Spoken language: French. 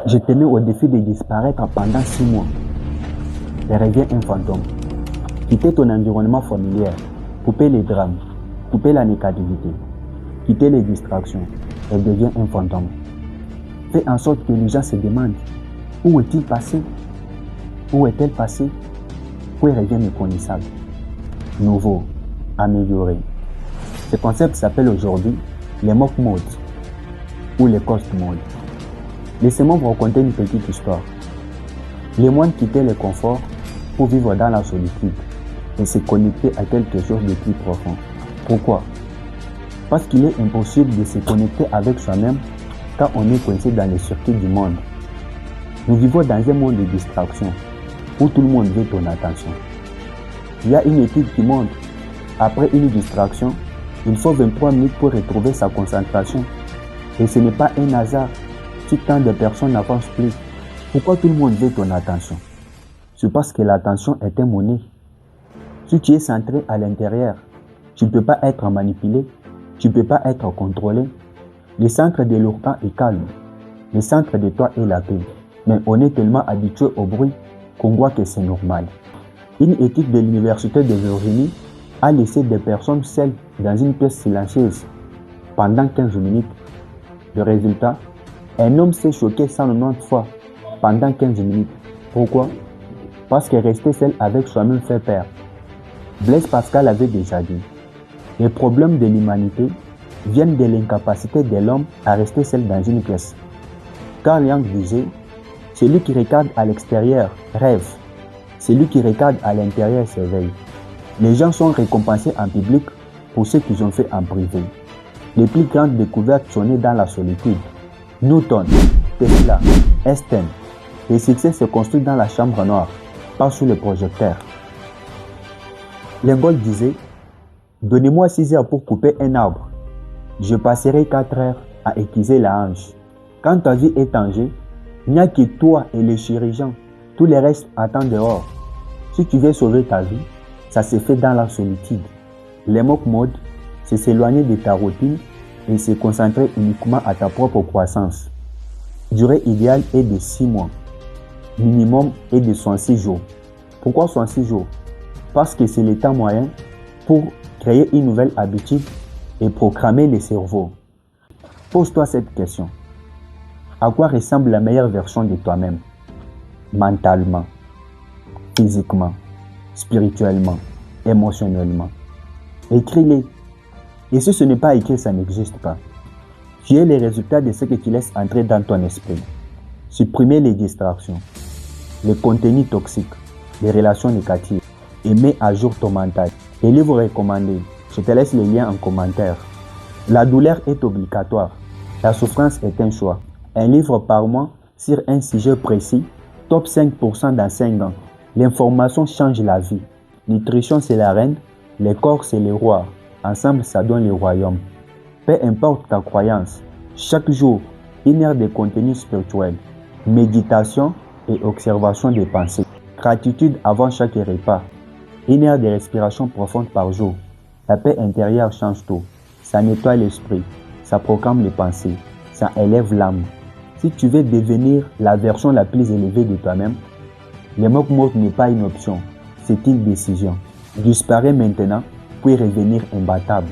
Je te mets au défi de disparaître pendant 6 mois et reviens un fantôme. Quitter ton environnement familial, couper les drames, couper la négativité, quitter les distractions et deviens un fantôme. Fais en sorte que les gens se demandent où est-il passé? Où est-elle passée? Où elle revient méconnaissable? Nouveau, amélioré. Ce concept s'appelle aujourd'hui les mock modes ou les cost modes. Laissez-moi vous raconter une petite histoire. Les moines quittaient le confort pour vivre dans la solitude et se connecter à quelque chose de plus profond. Pourquoi? Parce qu'il est impossible de se connecter avec soi-même quand on est coincé dans les circuits du monde. Nous vivons dans un monde de distraction où tout le monde veut ton attention. Il y a une étude qui montre après une distraction, il faut 23 minutes pour retrouver sa concentration. Et ce n'est pas un hasard si tant de personnes n'avancent plus. Pourquoi tout le monde veut ton attention? C'est parce que l'attention est une monnaie. Si tu es centré à l'intérieur, tu ne peux pas être manipulé, tu ne peux pas être contrôlé. Le centre de l'ourgan est calme, le centre de toi est la paix. Mais on est tellement habitué au bruit qu'on croit que c'est normal. Une étude de l'Université de Virginie a laissé des personnes seules dans une pièce silencieuse pendant 15 minutes. Le résultat, un homme s'est choqué 190 fois pendant 15 minutes. Pourquoi? Parce que rester seul avec soi-même fait peur. Blaise Pascal avait déjà dit, les problèmes de l'humanité viennent de l'incapacité de l'homme à rester seul dans une pièce. Carl Jung disait, celui qui regarde à l'extérieur rêve, celui qui regarde à l'intérieur s'éveille. Les gens sont récompensés en public pour ce qu'ils ont fait en privé. Les plus grandes découvertes sont nées dans la solitude. Newton, Tesla, Einstein. Le succès se construit dans la chambre noire, pas sous le projecteur. Lincoln disait, donnez-moi 6 heures pour couper un arbre. Je passerai 4 heures à aiguiser la hanche. Quand ta vie est en jeu, il n'y a que toi et les chirurgiens. Tout le reste attend dehors. Si tu veux sauver ta vie, ça se fait dans la solitude. Les mock modes, c'est s'éloigner de ta routine et se concentrer uniquement à ta propre croissance. Durée idéale est de 6 mois. Minimum est de 66 jours. Pourquoi 66 jours? Parce que c'est le temps moyen pour créer une nouvelle habitude et programmer le cerveau. Pose-toi cette question. À quoi ressemble la meilleure version de toi-même? Mentalement, physiquement, spirituellement, émotionnellement. Écris-les. Et si ce n'est pas écrit, ça n'existe pas. Tu es le résultat de ce que tu laisses entrer dans ton esprit. Supprimez les distractions, les contenus toxiques, les relations négatives et mets à jour ton mental. Les livres recommandés, je te laisse les liens en commentaire. La douleur est obligatoire. La souffrance est un choix. Un livre par mois sur un sujet précis, top 5% dans 5 ans. L'information change la vie. Nutrition c'est la reine, le corps c'est le roi. Ensemble ça donne le royaume. Peu importe ta croyance, chaque jour, 1 heure de contenu spirituel, méditation et observation des pensées. Gratitude avant chaque repas. 1 heure de respiration profonde par jour. La paix intérieure change tout. Ça nettoie l'esprit, ça programme les pensées, ça élève l'âme. Si tu veux devenir la version la plus élevée de toi-même, le mock mode n'est pas une option, c'est une décision. Disparais maintenant, puis revenir imbattable.